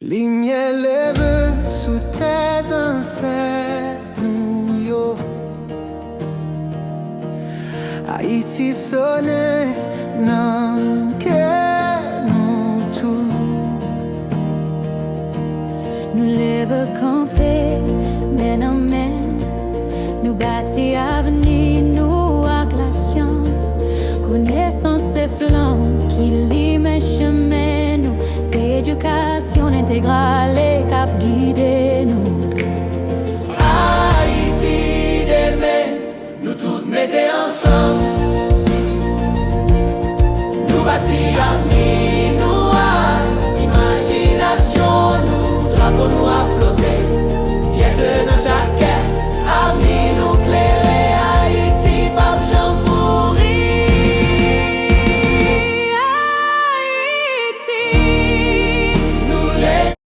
Lumière lève sous tes ancêtres, nous yo. Haïti sonne, non que nous tout. Nous lève camper, men en men. Nous bâtis avenir, nous avec la science. Connaissance et flamme qui lime chemin nous. C'est éducation intégrale et cap guider nous. Haïti demain, nous tous mettons ensemble. Nous bâtis avenir, nous à imagination, nous drapeau nous à flotter.